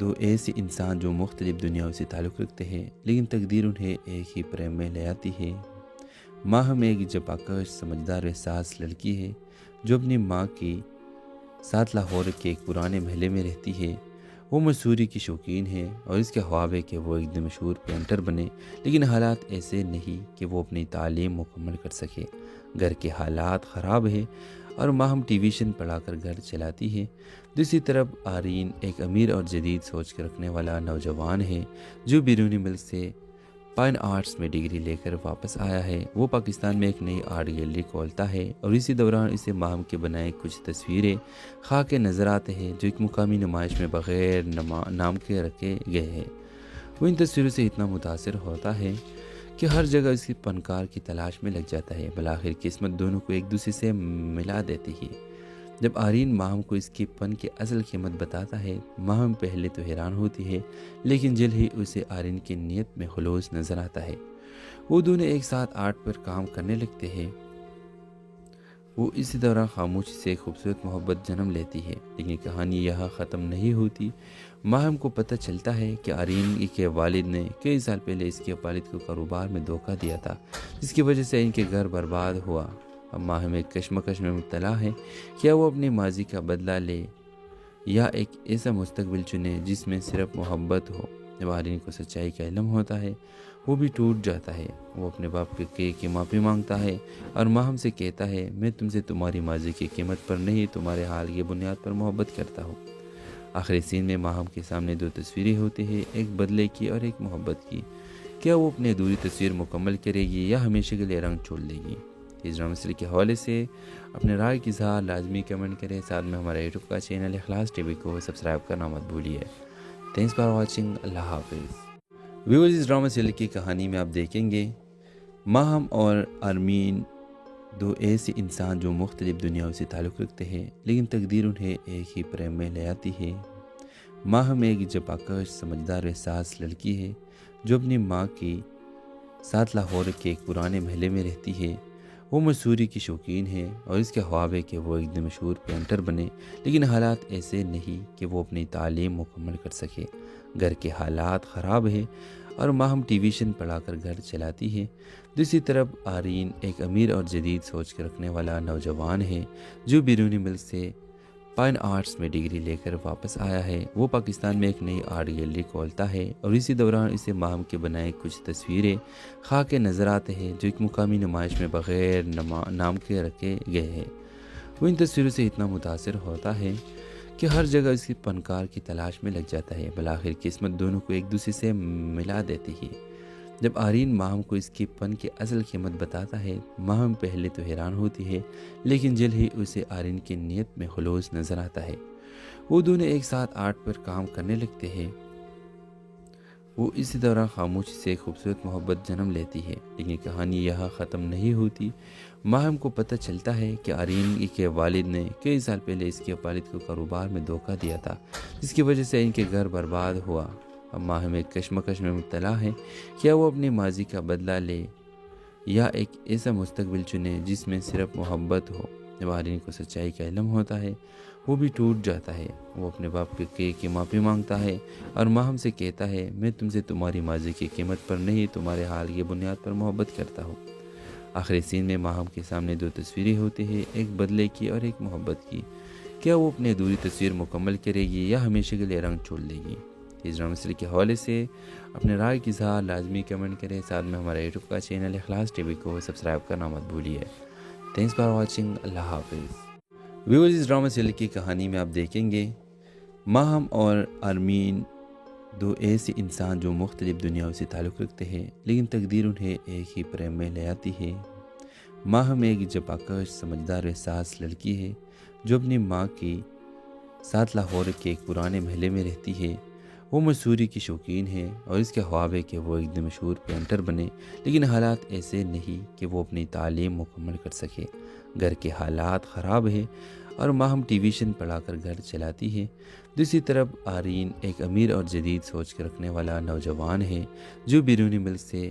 دو ایسے انسان جو مختلف دنیاؤں سے تعلق رکھتے ہیں لیکن تقدیر انہیں ایک ہی پریم میں لے آتی ہے۔ ماہم ایک جپاکش سمجھدار و احساس لڑکی ہے جو اپنی ماں کی ساتھ لاہور کے ایک پرانے محلے میں رہتی ہے۔ وہ مصوری کی شوقین ہے اور اس کے خواب ہے کہ وہ ایک دن مشہور پینٹر بنے، لیکن حالات ایسے نہیں کہ وہ اپنی تعلیم مکمل کر سکے۔ گھر کے حالات خراب ہے اور ماہم ٹیویشن پڑھا کر گھر چلاتی ہے۔ دوسری طرف آرین ایک امیر اور جدید سوچ کے رکھنے والا نوجوان ہے جو بیرونی ملک سے فائن آرٹس میں ڈگری لے کر واپس آیا ہے۔ وہ پاکستان میں ایک نئی آرٹ گیلری کھولتا ہے اور اسی دوران اسے ماہم کے بنائے کچھ تصویریں خواہ کے نظر آتے ہیں جو ایک مقامی نمائش میں بغیر نام کے رکھے گئے ہیں۔ وہ ان تصویروں سے اتنا متاثر ہوتا ہے کہ ہر جگہ اس کی فنکار کی تلاش میں لگ جاتا ہے۔ بالآخر قسمت دونوں کو ایک دوسرے سے ملا دیتی ہے۔ جب آرین ماہم کو اس کے فن کی اصل قیمت بتاتا ہے، ماہم پہلے تو حیران ہوتی ہے لیکن جلد ہی اسے آرین کی نیت میں خلوص نظر آتا ہے۔ وہ دونوں ایک ساتھ آرٹ پر کام کرنے لگتے ہیں۔ وہ اسی دوران خاموشی سے ایک خوبصورت محبت جنم لیتی ہے، لیکن کہانی یہاں ختم نہیں ہوتی۔ ماہم کو پتہ چلتا ہے کہ آرین کے والد نے کئی سال پہلے اس کے والد کو کاروبار میں دھوکہ دیا تھا، جس کی وجہ سے ان کے گھر برباد ہوا۔ اب ماہم ایک کشمکش میں مبتلا ہے، کیا وہ اپنے ماضی کا بدلہ لے یا ایک ایسا مستقبل چنے جس میں صرف محبت ہو۔ جب آرین کو سچائی کا علم ہوتا ہے وہ بھی ٹوٹ جاتا ہے۔ وہ اپنے باپ کی معافی مانگتا ہے اور ماہم سے کہتا ہے، میں تم سے تمہاری ماضی کی قیمت پر نہیں، تمہارے حال کی بنیاد پر محبت کرتا ہوں۔ آخری سین میں ماہم کے سامنے دو تصویریں ہوتی ہیں، ایک بدلے کی اور ایک محبت کی۔ کیا وہ اپنی ادھوری تصویر مکمل کرے گی یا ہمیشہ کے لیے رنگ چھوڑ دے گی؟ اس ڈرامہ سیریز کے حوالے سے اپنے رائے کی اظہار لازمی کمنٹ کریں۔ ساتھ میں ہمارے یوٹیوب کا چینل اخلاص ٹی وی کو سبسکرائب کرنا مت بھولیے۔ Thanks for watching. اللہ حافظ۔ ویورز، اس ڈرامہ سیریز کی کہانی میں آپ دیکھیں گے ماہم اور آرمین دو ایسے انسان جو مختلف دنیاؤں سے تعلق رکھتے ہیں لیکن تقدیر انہیں ایک ہی پریم میں لے آتی ہے۔ ماہم ایک جپاکش سمجھدار و احساس لڑکی ہے جو اپنی ماں کی ساتھ لاہور کے ایک پرانے محلے میں رہتی ہے۔ وہ مصوری کی شوقین ہے اور اس کے خواب ہے کہ وہ ایک دن مشہور پینٹر بنے، لیکن حالات ایسے نہیں کہ وہ اپنی تعلیم مکمل کر سکے۔ گھر کے حالات خراب ہے اور ماہم ٹیویشن پڑھا کر گھر چلاتی ہے۔ دوسری طرف آرین ایک امیر اور جدید سوچ کے رکھنے والا نوجوان ہے جو بیرونی ملک سے فائن آرٹس میں ڈگری لے کر واپس آیا ہے۔ وہ پاکستان میں ایک نئی آرٹ گیلری کھولتا ہے اور اسی دوران اسے ماہم کے بنائے کچھ تصویریں خواہ کے نظر آتے ہیں جو ایک مقامی نمائش میں بغیر نام کے رکھے گئے ہیں۔ وہ ان تصویروں سے اتنا متاثر ہوتا ہے کہ ہر جگہ اس کی فنکار کی تلاش میں لگ جاتا ہے۔ بالآخر قسمت دونوں کو ایک دوسرے سے ملا دیتی ہے۔ جب آرین ماہم کو اس کے فن کی اصل قیمت بتاتا ہے، ماہم پہلے تو حیران ہوتی ہے لیکن جلد ہی اسے آرین کی نیت میں خلوص نظر آتا ہے۔ وہ دونوں ایک ساتھ آرٹ پر کام کرنے لگتے ہیں۔ وہ اسی دوران خاموشی سے ایک خوبصورت محبت جنم لیتی ہے، لیکن کہانی یہاں ختم نہیں ہوتی۔ ماہم کو پتہ چلتا ہے کہ آرین کے والد نے کئی سال پہلے اس کے والد کو کاروبار میں دھوکہ دیا تھا، جس کی وجہ سے ان کے گھر برباد ہوا۔ اب ماہم ایک کشمکش میں مبتلا ہے، کیا وہ اپنی ماضی کا بدلہ لے یا ایک ایسا مستقبل چنے جس میں صرف محبت ہو۔ جب آرین کو سچائی کا علم ہوتا ہے وہ بھی ٹوٹ جاتا ہے۔ وہ اپنے باپ کی معافی مانگتا ہے اور ماہم سے کہتا ہے، میں تم سے تمہاری ماضی کی قیمت پر نہیں، تمہارے حال کی بنیاد پر محبت کرتا ہوں۔ آخری سین میں ماہم کے سامنے دو تصویریں ہوتی ہیں، ایک بدلے کی اور ایک محبت کی۔ کیا وہ اپنی ادھوری تصویر مکمل کرے گی یا ہمیشہ کے لیے رنگ چھوڑ دے گی؟ اس ڈرامہ سیریز کے حوالے سے اپنے رائے کی اظہار لازمی کمنٹ کریں۔ ساتھ میں ہمارے یوٹیوب کا چینل اخلاص ٹی وی کو سبسکرائب کرنا مت بھولیے۔ Thanks for watching. اللہ حافظ۔ ویورز، اس ڈرامہ سیریز کی کہانی میں آپ دیکھیں گے ماہم اور آرمین دو ایسے انسان جو مختلف دنیاؤں سے تعلق رکھتے ہیں لیکن تقدیر انہیں ایک ہی پریم میں لے آتی ہے۔ ماہم ایک جپاکش سمجھدار و احساس لڑکی ہے جو اپنی ماں کی ساتھ لاہور کے ایک پرانے محلے میں رہتی ہے۔ وہ مصوری کی شوقین ہے اور اس کے خواب ہے کہ وہ ایک دن مشہور پینٹر بنے، لیکن حالات ایسے نہیں کہ وہ اپنی تعلیم مکمل کر سکے۔ گھر کے حالات خراب ہے اور ماہم ٹیویشن پڑھا کر گھر چلاتی ہے۔ دوسری طرف آرین ایک امیر اور جدید سوچ کے رکھنے والا نوجوان ہے جو بیرونی ملک سے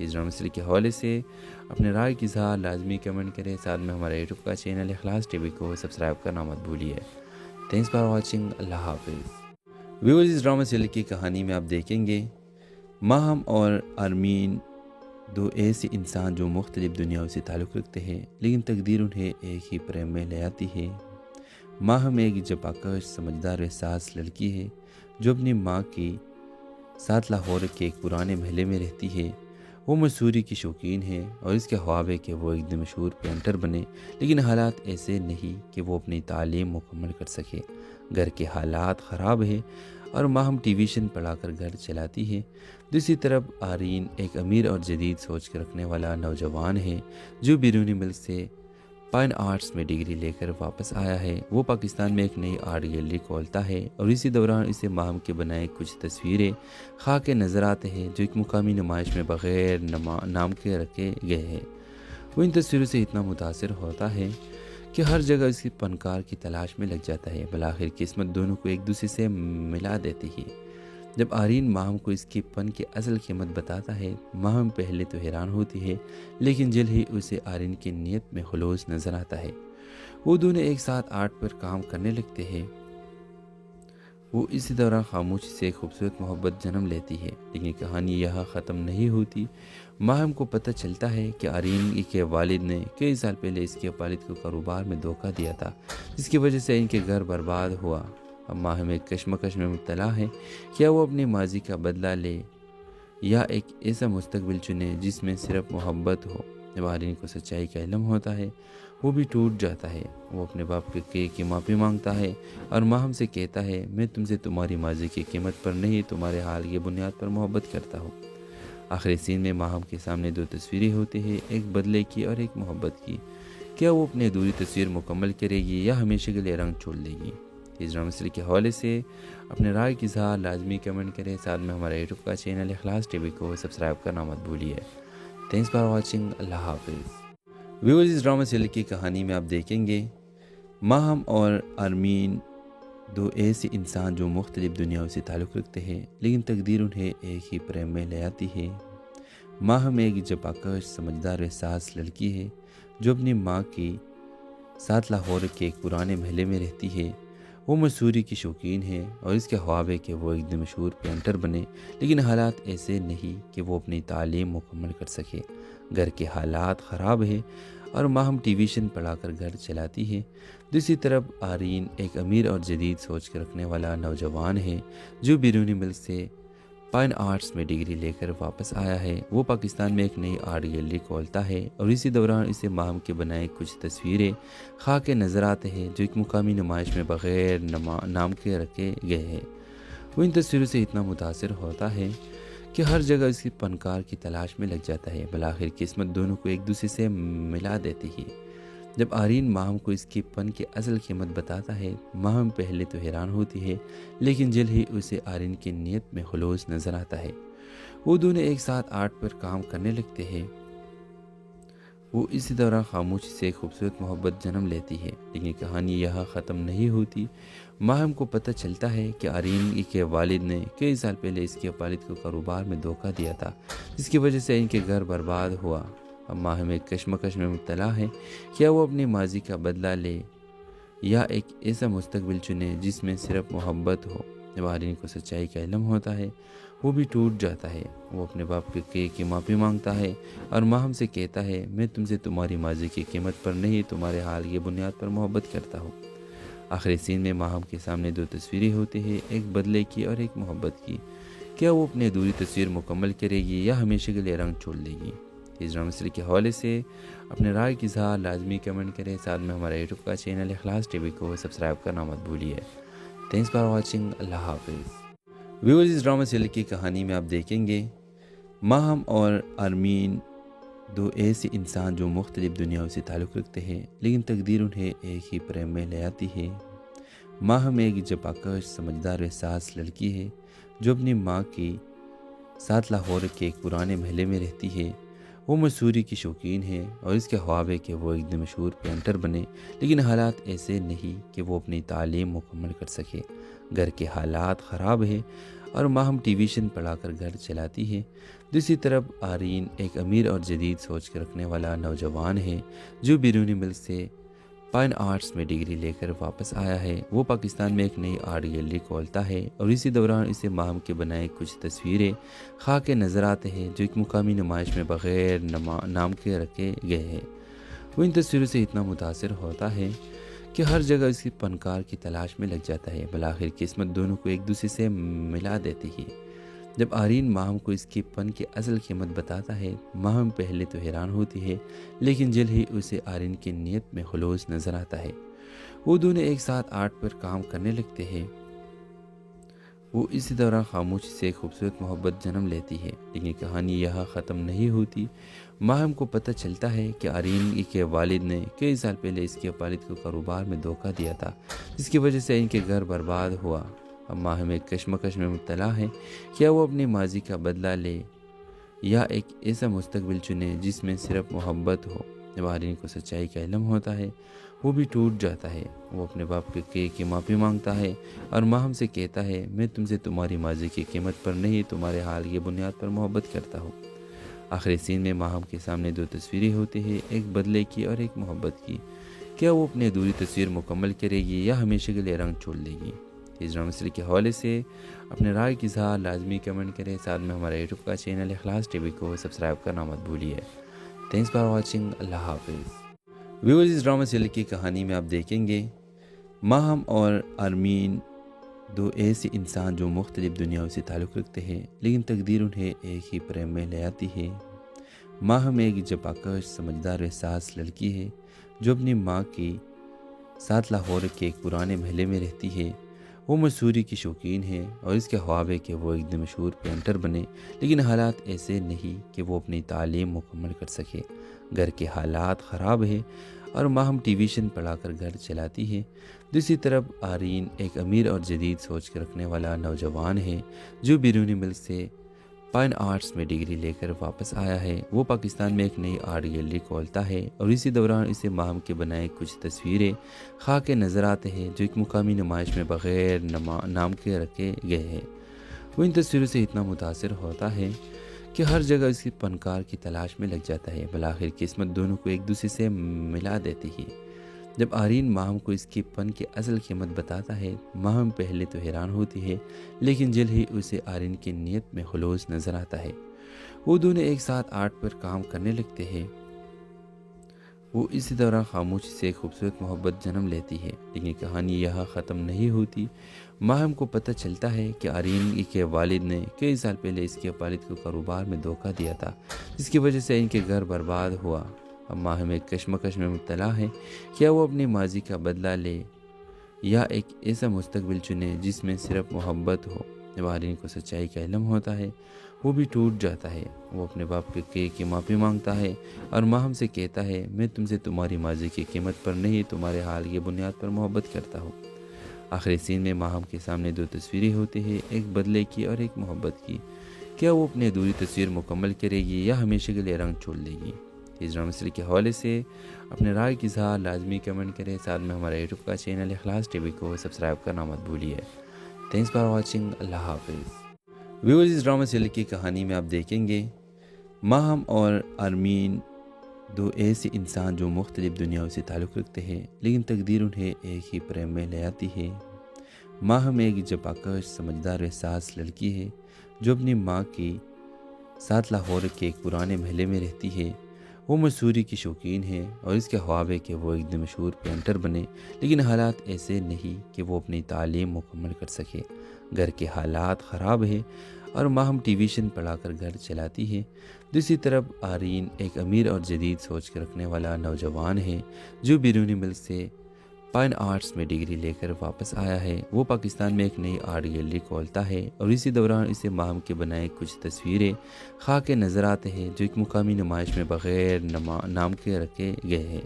اس ڈرامہ سیریز کے حوالے سے اپنے رائے کی اظہار لازمی کمنٹ کریں، ساتھ میں ہمارے یوٹیوب کا چینل اخلاص ٹی وی کو سبسکرائب کرنا مت بھولیے۔ تھینکس فار واچنگ، اللہ حافظ۔ ویورز، اس ڈرامہ سیریز کی کہانی میں آپ دیکھیں گے ماہم اور ارمین دو ایسے انسان جو مختلف دنیاؤں سے تعلق رکھتے ہیں، لیکن تقدیر انہیں ایک ہی پریم میں لے آتی ہے۔ ماہم ایک جپاکش سمجھدار و احساس لڑکی ہے جو اپنی ماں کی ساتھ لاہور کے ایک پرانے محلے میں رہتی ہے۔ وہ مصوری کی شوقین ہے اور اس کے خواب ہے کہ وہ ایک دن مشہور پینٹر بنے، لیکن حالات ایسے نہیں کہ وہ اپنی تعلیم مکمل کر سکے۔ گھر کے حالات خراب ہیں اور ماہم ٹیویشن پڑھا کر گھر چلاتی ہے۔ دوسری طرف آرین ایک امیر اور جدید سوچ کے رکھنے والا نوجوان ہے جو بیرونی ملک سے فائن آرٹس میں ڈگری لے کر واپس آیا ہے۔ وہ پاکستان میں ایک نئی آرٹ گیلری کھولتا ہے اور اسی دوران اسے ماہم کے بنائے کچھ تصویریں خاک کے نظر آتے ہیں جو ایک مقامی نمائش میں بغیر نام کے رکھے گئے ہیں۔ وہ ان تصویروں سے اتنا متاثر ہوتا ہے کہ ہر جگہ اس کی فنکار کی تلاش میں لگ جاتا ہے۔ بالآخر قسمت دونوں کو ایک دوسرے سے ملا دیتی ہے۔ جب آرین ماہم کو اس کے فن کی اصل قیمت بتاتا ہے، ماہم پہلے تو حیران ہوتی ہے، لیکن جلد ہی اسے آرین کی نیت میں خلوص نظر آتا ہے۔ وہ دونوں ایک ساتھ آرٹ پر کام کرنے لگتے ہیں۔ وہ اسی دوران خاموشی سے ایک خوبصورت محبت جنم لیتی ہے، لیکن کہانی یہاں ختم نہیں ہوتی۔ ماہم کو پتہ چلتا ہے کہ آرین کے والد نے کئی سال پہلے اس کے والد کو کاروبار میں دھوکہ دیا تھا، جس کی وجہ سے ان کے گھر برباد ہوا۔ اب ماہم ایک کشمکش میں مبتلا ہے، کیا وہ اپنے ماضی کا بدلہ لے یا ایک ایسا مستقبل چنے جس میں صرف محبت ہو۔ جب آرین کو سچائی کا علم ہوتا ہے، وہ بھی ٹوٹ جاتا ہے۔ وہ اپنے باپ کی معافی مانگتا ہے اور ماہم سے کہتا ہے، میں تم سے تمہاری ماضی کی قیمت پر نہیں، تمہارے حال کی بنیاد پر محبت کرتا ہوں۔ آخری سین میں ماہم کے سامنے دو تصویریں ہوتی ہیں، ایک بدلے کی اور ایک محبت کی۔ کیا وہ اپنی ادھوری تصویر مکمل کرے گی یا ہمیشہ کے لیے رنگ چھوڑ دے گی؟ اس ڈرامہ سیریز کے حوالے سے اپنے رائے کی اظہار لازمی کمنٹ کریں، ساتھ میں ہمارے یوٹیوب کا چینل اخلاص ٹی وی کو سبسکرائب کرنا مت بھولیے۔ تھینکس فار واچنگ، اللہ حافظ۔ ویورز، اس ڈرامہ سیریز کی کہانی میں آپ دیکھیں گے ماہم اور ارمین دو ایسے انسان جو مختلف دنیاؤں سے تعلق رکھتے ہیں، لیکن تقدیر انہیں ایک ہی پریم میں لے آتی ہے۔ ماہم ایک جپاکش سمجھدار و احساس لڑکی ہے جو اپنی ماں کی ساتھ لاہور کے ایک پرانے محلے میں رہتی ہے۔ وہ مصوری کی شوقین ہے اور اس کے خواب ہے کہ وہ ایک دن مشہور پینٹر بنے، لیکن حالات ایسے نہیں کہ وہ اپنی تعلیم مکمل کر سکے۔ گھر کے حالات خراب ہیں اور ماہم ٹیویشن پڑھا کر گھر چلاتی ہے۔ دوسری طرف آرین ایک امیر اور جدید سوچ کے رکھنے والا نوجوان ہے جو بیرونی ملک سے فائن آرٹس میں ڈگری لے کر واپس آیا ہے۔ وہ پاکستان میں ایک نئی آرٹ گیلری کھولتا ہے اور اسی دوران اسے ماہم کے بنائے کچھ تصویریں خاک کے نظر آتے ہیں جو ایک مقامی نمائش میں بغیر نام کے رکھے گئے ہیں۔ وہ ان تصویروں سے اتنا متاثر ہوتا ہے کہ ہر جگہ اس کی فنکار کی تلاش میں لگ جاتا ہے۔ بالآخر قسمت دونوں کو ایک دوسرے سے ملا دیتی ہے۔ جب آرین ماہم کو اس کے فن کی اصل قیمت بتاتا ہے، ماہم پہلے تو حیران ہوتی ہے، لیکن جلد ہی اسے آرین کی نیت میں خلوص نظر آتا ہے۔ وہ دونوں ایک ساتھ آرٹ پر کام کرنے لگتے ہیں۔ وہ اسی دوران خاموشی سے ایک خوبصورت محبت جنم لیتی ہے، لیکن کہانی یہاں ختم نہیں ہوتی۔ ماہم کو پتہ چلتا ہے کہ آرین کے والد نے کئی سال پہلے اس کے والد کو کاروبار میں دھوکہ دیا تھا، جس کی وجہ سے ان کے گھر برباد ہوا۔ اب ماہم ایک کشمکش میں مبتلا ہے، کیا وہ اپنی ماضی کا بدلہ لے یا ایک ایسا مستقبل چنے جس میں صرف محبت ہو۔ جب آرین کو سچائی کا علم ہوتا ہے، وہ بھی ٹوٹ جاتا ہے۔ وہ اپنے باپ کی معافی مانگتا ہے اور ماہم سے کہتا ہے، میں تم سے تمہاری ماضی کی قیمت پر نہیں، تمہارے حال کی بنیاد پر محبت کرتا ہوں۔ آخری سین میں ماہم کے سامنے دو تصویریں ہوتی ہیں، ایک بدلے کی اور ایک محبت کی۔ کیا وہ اپنی ادھوری تصویر مکمل کرے گی یا ہمیشہ کے لیے رنگ چھوڑ دے گی؟ اس ڈرامہ سیریز کے حوالے سے اپنے رائے کی اظہار لازمی کمنٹ کریں، ساتھ میں ہمارے یوٹیوب کا چینل اخلاص ٹی وی کو سبسکرائب کرنا مت بھولیے۔ تھینکس فار واچنگ، اللہ حافظ۔ ویورز، اس ڈرامہ سیریز کی کہانی میں آپ دیکھیں گے ماہم اور ارمین دو ایسے انسان جو مختلف دنیاؤں سے تعلق رکھتے ہیں، لیکن تقدیر انہیں ایک ہی پریم میں لے آتی ہے۔ ماہم ایک جپاکش سمجھدار و احساس لڑکی ہے جو اپنی ماں کی ساتھ لاہور کے ایک پرانے محلے میں رہتی ہے۔ وہ مصوری کی شوقین ہے اور اس کے خواب ہے کہ وہ ایک دن مشہور پینٹر بنے، لیکن حالات ایسے نہیں کہ وہ اپنی تعلیم مکمل کر سکے۔ گھر کے حالات خراب ہیں اور ماہم ٹیویشن پڑھا کر گھر چلاتی ہے۔ دوسری طرف آرین ایک امیر اور جدید سوچ کے رکھنے والا نوجوان ہے جو بیرونی ملک سے فائن آرٹس میں ڈگری لے کر واپس آیا ہے۔ وہ پاکستان میں ایک نئی آرٹ گیلری کھولتا ہے اور اسی دوران اسے ماہم کے بنائے کچھ تصویریں خاکے نظر آتے ہیں جو ایک مقامی نمائش میں بغیر نام کے رکھے گئے ہیں۔ وہ ان تصویروں سے اتنا متاثر ہوتا ہے کہ ہر جگہ اس کی فنکار کی تلاش میں لگ جاتا ہے۔ بالآخر قسمت دونوں کو ایک دوسرے سے ملا دیتی ہے۔ جب آرین ماہم کو اس کے فن کی اصل قیمت بتاتا ہے، ماہم پہلے تو حیران ہوتی ہے لیکن جلد ہی اسے آرین کی نیت میں خلوص نظر آتا ہے۔ وہ دونوں ایک ساتھ آرٹ پر کام کرنے لگتے ہیں۔ وہ اسی دوران خاموشی سے ایک خوبصورت محبت جنم لیتی ہے، لیکن کہانی یہاں ختم نہیں ہوتی۔ ماہم کو پتہ چلتا ہے کہ آرین کے والد نے کئی سال پہلے اس کے والد کو کاروبار میں دھوکہ دیا تھا، جس کی وجہ سے ان کے گھر برباد ہوا۔ اب ماہم ایک کشمکش میں مبتلا ہے، کیا وہ اپنے ماضی کا بدلہ لے یا ایک ایسا مستقبل چنے جس میں صرف محبت ہو۔ جب آرین کو سچائی کا علم ہوتا ہے وہ بھی ٹوٹ جاتا ہے۔ وہ اپنے باپ کی معافی مانگتا ہے اور ماہم سے کہتا ہے، میں تم سے تمہاری ماضی کی قیمت پر نہیں، تمہارے حال کی بنیاد پر محبت کرتا ہوں۔ آخری سین میں ماہم کے سامنے دو تصویریں ہوتی ہیں، ایک بدلے کی اور ایک محبت کی۔ کیا وہ اپنی ادھوری تصویر مکمل کرے گی یا ہمیشہ کے لیے رنگ چھوڑ دے گی؟ اس ڈرامہ سیریز کے حوالے سے اپنے رائے کی اظہار لازمی کمنٹ کریں۔ ساتھ میں ہمارے یوٹیوب کا چینل اخلاص ٹی وی کو سبسکرائب کرنا مت بھولیے۔ Thanks for watching. اللہ حافظ۔ ویورز، اس ڈرامہ سیریز کی کہانی میں آپ دیکھیں گے ماہم اور آرمین دو ایسے انسان جو مختلف دنیاؤں سے تعلق رکھتے ہیں، لیکن تقدیر انہیں ایک ہی پریم میں لے آتی ہے۔ ماہم ایک جباکش سمجھدار احساس لڑکی ہے جو اپنی ماں کے ساتھ لاہور کے ایک پرانے محلے میں رہتی ہے۔ وہ مصوری کی شوقین ہے اور اس کے خواب ہے کہ وہ ایک دن مشہور پینٹر بنے، لیکن حالات ایسے نہیں کہ وہ اپنی تعلیم مکمل کر سکے۔ گھر کے حالات خراب ہے اور ماہم ٹیویشن پڑھا کر گھر چلاتی ہے۔ دوسری طرف آرین ایک امیر اور جدید سوچ کے رکھنے والا نوجوان ہے جو بیرونی ملک سے فائن آرٹس میں ڈگری لے کر واپس آیا ہے۔ وہ پاکستان میں ایک نئی آرٹ گیلری کھولتا ہے اور اسی دوران اسے ماہم کے بنائے کچھ تصویریں خاکے نظر آتے ہیں جو ایک مقامی نمائش میں بغیر نام کے رکھے گئے ہیں۔ وہ ان تصویروں سے اتنا متاثر ہوتا ہے کہ ہر جگہ اس کی فنکار کی تلاش میں لگ جاتا ہے۔ بالآخر قسمت دونوں کو ایک دوسرے سے ملا دیتی ہے۔ جب آرین ماہم کو اس کے فن کی اصل قیمت بتاتا ہے، ماہم پہلے تو حیران ہوتی ہے لیکن جلد ہی اسے آرین کی نیت میں خلوص نظر آتا ہے۔ وہ دونوں ایک ساتھ آرٹ پر کام کرنے لگتے ہیں۔ وہ اسی دوران خاموشی سے ایک خوبصورت محبت جنم لیتی ہے، لیکن کہانی یہاں ختم نہیں ہوتی۔ ماہم کو پتہ چلتا ہے کہ آرین کے والد نے کئی سال پہلے اس کے والد کو کاروبار میں دھوکہ دیا تھا، جس کی وجہ سے ان کے گھر برباد ہوا۔ اب ماہم ایک کشمکش میں مبتلا ہے، کیا وہ اپنی ماضی کا بدلہ لے یا ایک ایسا مستقبل چنے جس میں صرف محبت ہو۔ جب آرین کو سچائی کا علم ہوتا ہے وہ بھی ٹوٹ جاتا ہے۔ وہ اپنے باپ کی معافی مانگتا ہے اور ماہم سے کہتا ہے، میں تم سے تمہاری ماضی کی قیمت پر نہیں، تمہارے حال کی بنیاد پر محبت کرتا ہوں۔ آخری سین میں ماہم کے سامنے دو تصویریں ہوتی ہیں، ایک بدلے کی اور ایک محبت کی۔ کیا وہ اپنی ادھوری تصویر مکمل کرے گی یا ہمیشہ کے لیے رنگ چھوڑ دے گی؟ اس ڈرامہ سیریز کے حوالے سے اپنے رائے کی اظہار لازمی کمنٹ کریں۔ ساتھ میں ہمارے یوٹیوب کا چینل اخلاص ٹی وی کو سبسکرائب کرنا مت بھولیے۔ Thanks for watching. اللہ حافظ۔ ویورز، اس ڈرامہ سیریز کی کہانی میں آپ دیکھیں گے ماہم اور آرمین دو ایسے انسان جو مختلف دنیاؤں سے تعلق رکھتے ہیں، لیکن تقدیر انہیں ایک ہی پریم میں لے آتی ہے۔ ماہم ایک جباکش سمجھدار احساس لڑکی ہے جو اپنی ماں کے ساتھ لاہور کے ایک پرانے محلے میں رہتی ہے۔ وہ مصوری کی شوقین ہے اور اس کے خواب ہے کہ وہ ایک دن مشہور پینٹر بنے، لیکن حالات ایسے نہیں کہ وہ اپنی تعلیم مکمل کر سکے۔ گھر کے حالات خراب ہے اور ماہم ٹیویشن پڑھا کر گھر چلاتی ہے۔ دوسری طرف آرین ایک امیر اور جدید سوچ کے رکھنے والا نوجوان ہے جو بیرونی ملک سے فائن آرٹس میں ڈگری لے کر واپس آیا ہے۔ وہ پاکستان میں ایک نئی آرٹ گیلری کھولتا ہے اور اسی دوران اسے ماہم کے بنائے کچھ تصویریں خاکے نظر آتے ہیں جو ایک مقامی نمائش میں بغیر نام کے رکھے گئے ہیں۔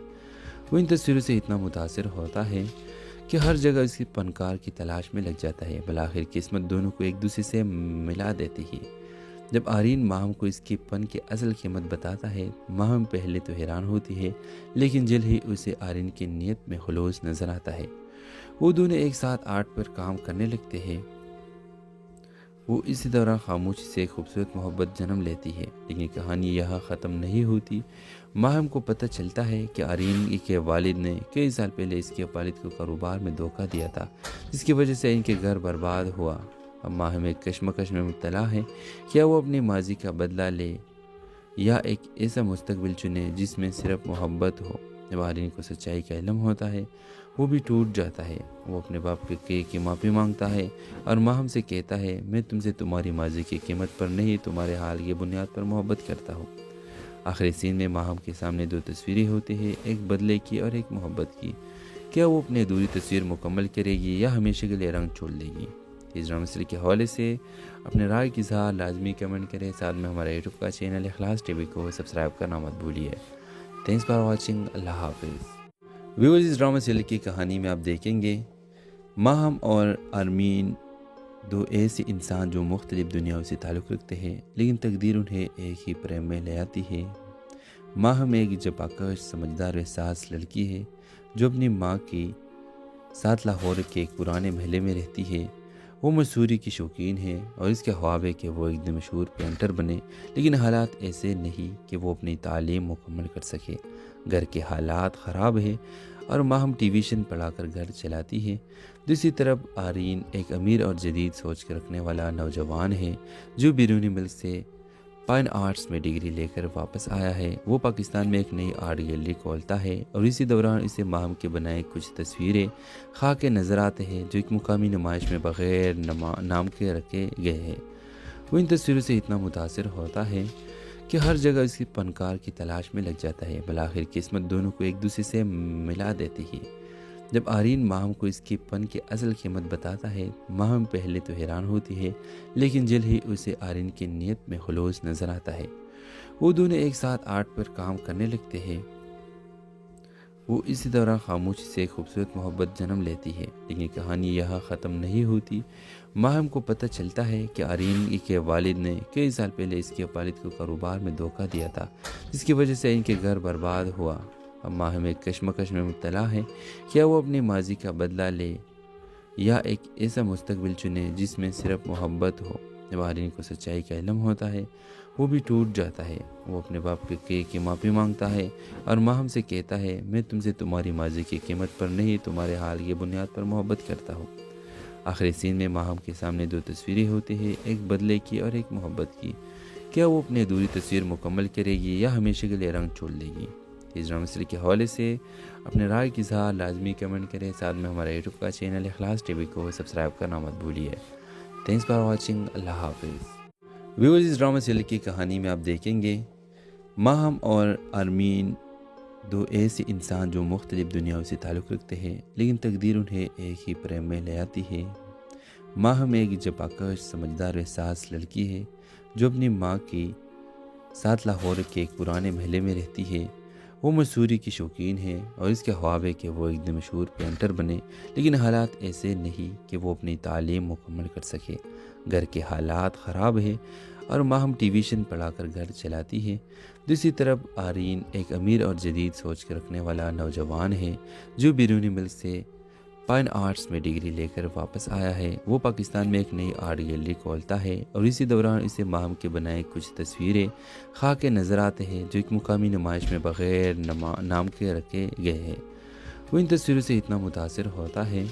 وہ ان تصویروں سے اتنا متاثر ہوتا ہے کہ ہر جگہ اس کی فنکار کی تلاش میں لگ جاتا ہے۔ بالآخر قسمت دونوں کو ایک دوسرے سے ملا دیتی ہے۔ جب آرین ماہم کو اس کے فن کی اصل قیمت بتاتا ہے، ماہم پہلے تو حیران ہوتی ہے لیکن جلد ہی اسے آرین کی نیت میں خلوص نظر آتا ہے۔ وہ دونوں ایک ساتھ آرٹ پر کام کرنے لگتے ہیں۔ وہ اسی دوران خاموشی سے ایک خوبصورت محبت جنم لیتی ہے، لیکن کہانی یہاں ختم نہیں ہوتی۔ ماہم کو پتہ چلتا ہے کہ آرین کے والد نے کئی سال پہلے اس کے والد کو کاروبار میں دھوکہ دیا تھا، جس کی وجہ سے ان کے گھر برباد ہوا۔ اب ماہم ایک کشمکش میں مبتلا ہے، کیا وہ اپنے ماضی کا بدلہ لے یا ایک ایسا مستقبل چنے جس میں صرف محبت ہو۔ جب آرین کو سچائی کا علم ہوتا ہے وہ بھی ٹوٹ جاتا ہے۔ وہ اپنے باپ کی معافی مانگتا ہے اور ماہم سے کہتا ہے، میں تم سے تمہاری ماضی کی قیمت پر نہیں، تمہارے حال کی بنیاد پر محبت کرتا ہوں۔ آخری سین میں ماہم کے سامنے دو تصویریں ہوتی ہیں، ایک بدلے کی اور ایک محبت کی۔ کیا وہ اپنی ادھوری تصویر مکمل کرے گی یا ہمیشہ کے لیے رنگ چھوڑ دے گی؟ اس ڈرامہ سیریز کے حوالے سے اپنے رائے کی اظہار لازمی کمنٹ کریں، ساتھ میں ہمارا یوٹیوب کا چینل اخلاص ٹی وی کو سبسکرائب کرنا مت بھولیے۔ تھینکس فار واچنگ، اللہ حافظ۔ ویورز، اس ڈرامہ سیریز کی کہانی میں آپ دیکھیں گے ماہم اور آرمین دو ایسے انسان جو مختلف دنیاؤں سے تعلق رکھتے ہیں، لیکن تقدیر انہیں ایک ہی پریم میں لے آتی ہے۔ ماہم ایک جباکش سمجھدار احساس لڑکی ہے جو اپنی ماں کے ساتھ لاہور کے ایک پرانے محلے میں رہتی ہے۔ وہ مصوری کی شوقین ہے اور اس کے خواب ہے کہ وہ ایک دن مشہور پینٹر بنے، لیکن حالات ایسے نہیں کہ وہ اپنی تعلیم مکمل کر سکے۔ گھر کے حالات خراب ہے اور ماہم ٹیویشن پڑھا کر گھر چلاتی ہے۔ دوسری طرف آرین ایک امیر اور جدید سوچ کے رکھنے والا نوجوان ہے جو بیرونی ملک سے فائن آرٹس میں ڈگری لے کر واپس آیا ہے۔ وہ پاکستان میں ایک نئی آرٹ گیلری کھولتا ہے اور اسی دوران اسے ماہم کے بنائے کچھ تصویریں خاک کے نظر آتے ہیں جو ایک مقامی نمائش میں بغیر نام کے رکھے گئے ہیں۔ وہ ان تصویروں سے اتنا متاثر ہوتا ہے کہ ہر جگہ اس کی فنکار کی تلاش میں لگ جاتا ہے۔ بالآخر قسمت دونوں کو ایک دوسرے سے ملا دیتی ہے۔ جب آرین ماہم کو اس کی فن کی اصل قیمت بتاتا ہے، ماہم پہلے تو حیران ہوتی ہے، لیکن جلد ہی اسے آرین کی نیت میں خلوص نظر آتا ہے۔ وہ دونوں ایک ساتھ آرٹ پر کام کرنے لگتے ہیں۔ وہ اسی دوران خاموشی سے ایک خوبصورت محبت جنم لیتی ہے، لیکن کہانی یہاں ختم نہیں ہوتی۔ ماہم کو پتہ چلتا ہے کہ آرین کے والد نے کئی سال پہلے اس کے والد کو کاروبار میں دھوکہ دیا تھا، جس کی وجہ سے ان کے گھر برباد ہوا۔ اب ماہم ایک کشمکش میں مبتلا ہے، کیا وہ اپنے ماضی کا بدلہ لے یا ایک ایسا مستقبل چنے جس میں صرف محبت ہو۔ جب آرین کو سچائی کا علم ہوتا ہے وہ بھی ٹوٹ جاتا ہے۔ وہ اپنے باپ کی معافی مانگتا ہے اور ماہم سے کہتا ہے، میں تم سے تمہاری ماضی کی قیمت پر نہیں، تمہارے حال کی بنیاد پر محبت کرتا ہوں۔ آخری سین میں ماہم کے سامنے دو تصویریں ہوتی ہیں، ایک بدلے کی اور ایک محبت کی۔ کیا وہ اپنی ادھوری تصویر مکمل کرے گی یا ہمیشہ کے لیے رنگ چھوڑ دے گی؟ اس ڈرامہ سیریز کے حوالے سے اپنے رائے کی اظہار لازمی کمنٹ کریں، ساتھ میں ہمارا یوٹیوب کا چینل اخلاص ٹی وی کو سبسکرائب کرنا مت بھولیے۔ تھینکس فار واچنگ، اللہ حافظ۔ ویورز، اس ڈرامہ سیریز کی کہانی میں آپ دیکھیں گے ماہم اور آرمین دو ایسے انسان جو مختلف دنیاؤں سے تعلق رکھتے ہیں، لیکن تقدیر انہیں ایک ہی پریم میں لے آتی ہے۔ ماہم ایک جباکش سمجھدار احساس لڑکی ہے جو اپنی ماں کے ساتھ لاہور کے ایک پرانے محلے میں رہتی ہے۔ وہ مصوری کی شوقین ہے اور اس کے خواب ہے کہ وہ ایک دن مشہور پینٹر بنے، لیکن حالات ایسے نہیں کہ وہ اپنی تعلیم مکمل کر سکے۔ گھر کے حالات خراب ہے اور ماہم ٹیویشن پڑھا کر گھر چلاتی ہے۔ دوسری طرف آرین ایک امیر اور جدید سوچ کے رکھنے والا نوجوان ہے جو بیرونی ملک سے فائن آرٹس میں ڈگری لے کر واپس آیا ہے۔ وہ پاکستان میں ایک نئی آرٹ گیلری کھولتا ہے اور اسی دوران اسے ماہم کے بنائے کچھ تصویریں خاک کے نظر آتے ہیں جو ایک مقامی نمائش میں بغیر نام کے رکھے گئے ہیں۔ وہ ان تصویروں سے اتنا متاثر ہوتا ہے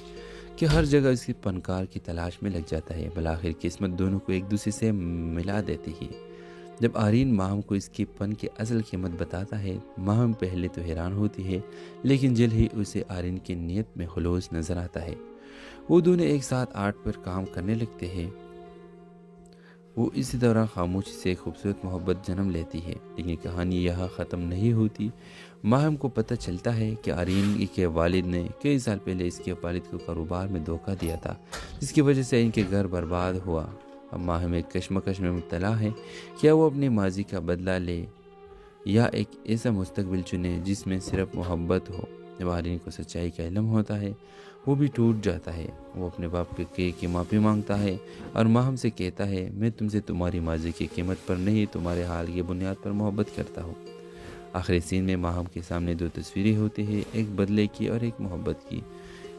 کہ ہر جگہ اس کی فنکار کی تلاش میں لگ جاتا ہے۔ بالآخر قسمت دونوں کو ایک دوسرے سے ملا دیتی ہے۔ جب آرین ماہم کو اس کی فن کی اصل قیمت بتاتا ہے، ماہم پہلے تو حیران ہوتی ہے، لیکن جلد ہی اسے آرین کی نیت میں خلوص نظر آتا ہے۔ وہ دونوں ایک ساتھ آرٹ پر کام کرنے لگتے ہیں۔ وہ اسی دوران خاموشی سے ایک خوبصورت محبت جنم لیتی ہے، لیکن کہانی یہاں ختم نہیں ہوتی۔ ماہم کو پتہ چلتا ہے کہ آرین کے والد نے کئی سال پہلے اس کے والد کو کاروبار میں دھوکہ دیا تھا، جس کی وجہ سے ان کے گھر برباد ہوا۔ اب ماہم ایک کشمکش میں مبتلا ہے، کیا وہ اپنے ماضی کا بدلہ لے یا ایک ایسا مستقبل چنے جس میں صرف محبت ہو۔ جب آرین کو سچائی کا علم ہوتا ہے وہ بھی ٹوٹ جاتا ہے۔ وہ اپنے باپ کی معافی مانگتا ہے اور ماہم سے کہتا ہے، میں تم سے تمہاری ماضی کی قیمت پر نہیں، تمہارے حال کی بنیاد پر محبت کرتا ہوں۔ آخری سین میں ماہم کے سامنے دو تصویریں ہوتی ہیں، ایک بدلے کی اور ایک محبت کی۔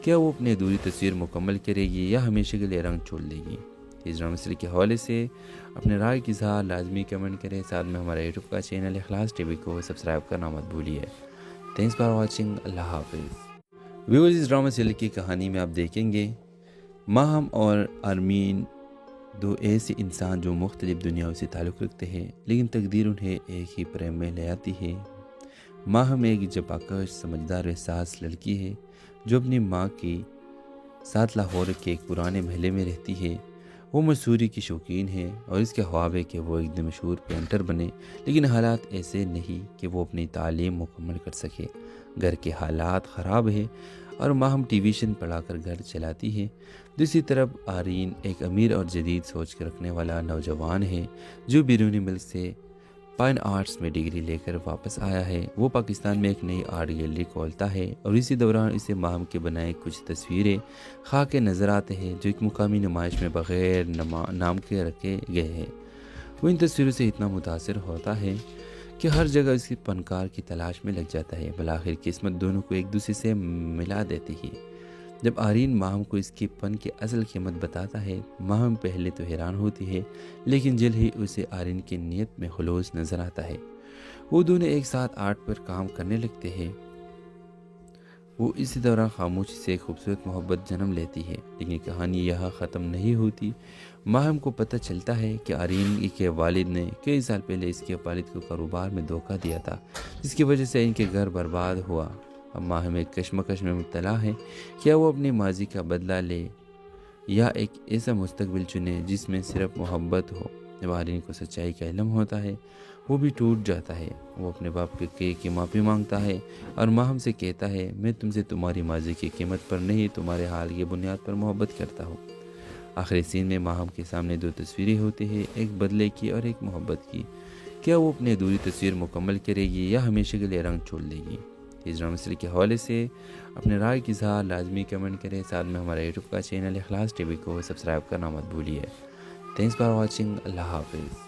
کیا وہ اپنی ادھوری تصویر مکمل کرے گی یا ہمیشہ کے لیے رنگ چھوڑ دے گی؟ اس ڈرامہ سیریل کے حوالے سے اپنے رائے کی اظہار لازمی کمنٹ کریں. ساتھ میں ہمارا یوٹیوب کا چینل اخلاص ٹی وی کو سبسکرائب کرنا مت بھولیے. Thanks for watching. اللہ حافظ. ویورز، اس ڈرامہ سیریل کی کہانی میں آپ دیکھیں گے ماہم اور ارمین دو ایسے انسان جو مختلف دنیاؤں سے تعلق رکھتے ہیں، لیکن تقدیر انہیں ایک ہی پریم میں لے آتی ہے. ماہم ایک جپاکش سمجھدار احساس لڑکی ہے جو اپنی ماں کی ساتھ لاہور کے ایک پرانے محلے میں رہتی ہے. وہ مصوری کی شوقین ہے اور اس کے خواب ہے کہ وہ ایک دن مشہور پینٹر بنے، لیکن حالات ایسے نہیں کہ وہ اپنی تعلیم مکمل کر سکے. گھر کے حالات خراب ہیں اور ماہم ٹیویشن پڑھا کر گھر چلاتی ہے. دوسری طرف آرین ایک امیر اور جدید سوچ کے رکھنے والا نوجوان ہے جو بیرونی ملک سے فائن آرٹس میں ڈگری لے کر واپس آیا ہے. وہ پاکستان میں ایک نئی آرٹ گیلری کھولتا ہے اور اسی دوران اسے ماہم کے بنائے کچھ تصویریں خاک کے نظر آتے ہیں جو ایک مقامی نمائش میں بغیر نام کے رکھے گئے ہیں. وہ ان تصویروں سے اتنا متاثر ہوتا ہے کہ ہر جگہ اس کی فنکار کی تلاش میں لگ جاتا ہے. بالآخر قسمت دونوں کو ایک دوسرے سے ملا دیتی ہے. جب آرین ماہم کو اس کی فن کی اصل قیمت بتاتا ہے، ماہم پہلے تو حیران ہوتی ہے، لیکن جلد ہی اسے آرین کی نیت میں خلوص نظر آتا ہے. وہ دونوں ایک ساتھ آرٹ پر کام کرنے لگتے ہیں. وہ اسی دوران خاموشی سے ایک خوبصورت محبت جنم لیتی ہے. لیکن کہانی یہاں ختم نہیں ہوتی. ماہم کو پتہ چلتا ہے کہ آرین کے والد نے کئی سال پہلے اس کے والد کو کاروبار میں دھوکہ دیا تھا، جس کی وجہ سے ان کے گھر برباد ہوا. اب ماہم ایک کشمکش میں مبتلا ہے. کیا وہ اپنے ماضی کا بدلہ لے یا ایک ایسا مستقبل چنے جس میں صرف محبت ہو؟ جب آرین کو سچائی کا علم ہوتا ہے، وہ بھی ٹوٹ جاتا ہے. وہ اپنے باپ کی معافی مانگتا ہے اور ماہم سے کہتا ہے، میں تم سے تمہاری ماضی کی قیمت پر نہیں، تمہارے حال کی بنیاد پر محبت کرتا ہوں. آخری سین میں ماہم کے سامنے دو تصویریں ہوتی ہیں، ایک بدلے کی اور ایک محبت کی. کیا وہ اپنی ادھوری تصویر مکمل کرے گی یا ہمیشہ کے لیے رنگ چھوڑ دے گی؟ اس ڈرامہ سیریل کے حوالے سے اپنے رائے کی اظہار لازمی کمنٹ کریں. ساتھ میں ہمارا یوٹیوب کا چینل اخلاص ٹی وی کو سبسکرائب کرنا مت بھولیے. Thanks for watching. اللہ حافظ.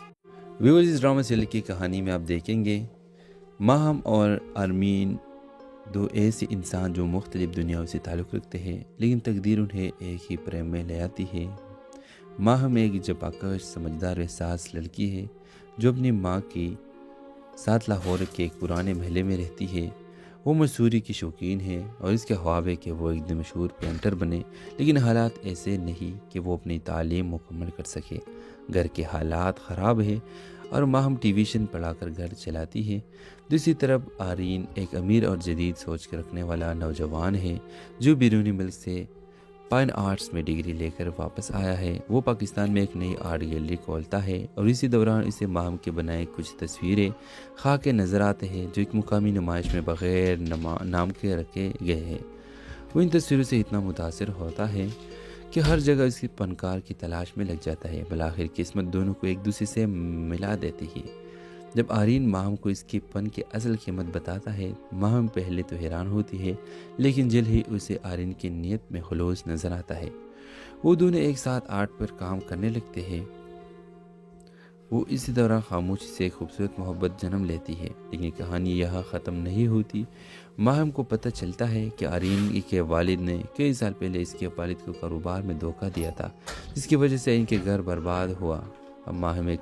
ویورز، اس ڈرامہ سیریل کی کہانی میں آپ دیکھیں گے ماہم اور ارمین دو ایسے انسان جو مختلف دنیاؤں سے تعلق رکھتے ہیں، لیکن تقدیر انہیں ایک ہی پریم میں لے آتی ہے. ماہم ایک جپاکش سمجھدار احساس لڑکی ہے جو اپنی ماں کی ساتھ لاہور کے ایک پرانے محلے میں رہتی ہے. وہ مصوری کی شوقین ہے اور اس کے خواب ہے کہ وہ ایک دن مشہور پینٹر بنے، لیکن حالات ایسے نہیں کہ وہ اپنی تعلیم مکمل کر سکے. گھر کے حالات خراب ہیں اور ماہم ٹیویشن پڑھا کر گھر چلاتی ہے. دوسری طرف آرین ایک امیر اور جدید سوچ کے رکھنے والا نوجوان ہے جو بیرونی ملک سے فائن آرٹس میں ڈگری لے کر واپس آیا ہے. وہ پاکستان میں ایک نئی آرٹ گیلری کھولتا ہے اور اسی دوران اسے ماہم کے بنائے کچھ تصویریں خاک کے نظر آتے ہیں جو ایک مقامی نمائش میں بغیر نام کے رکھے گئے ہیں. وہ ان تصویروں سے اتنا متاثر ہوتا ہے کہ ہر جگہ اس کی فنکار کی تلاش میں لگ جاتا ہے. بالآخر قسمت دونوں کو ایک دوسرے سے ملا دیتی ہے. جب آرین ماہم کو اس کی فن کی اصل قیمت بتاتا ہے، ماہم پہلے تو حیران ہوتی ہے، لیکن جلد ہی اسے آرین کی نیت میں خلوص نظر آتا ہے. وہ دونوں ایک ساتھ آرٹ پر کام کرنے لگتے ہیں. وہ اسی دوران خاموشی سے ایک خوبصورت محبت جنم لیتی ہے. لیکن کہانی یہاں ختم نہیں ہوتی. ماہم کو پتہ چلتا ہے کہ آرین کے والد نے کئی سال پہلے اس کے والد کو کاروبار میں دھوکہ دیا تھا، جس کی وجہ سے ان کے گھر برباد ہوا. اب ماہم ایک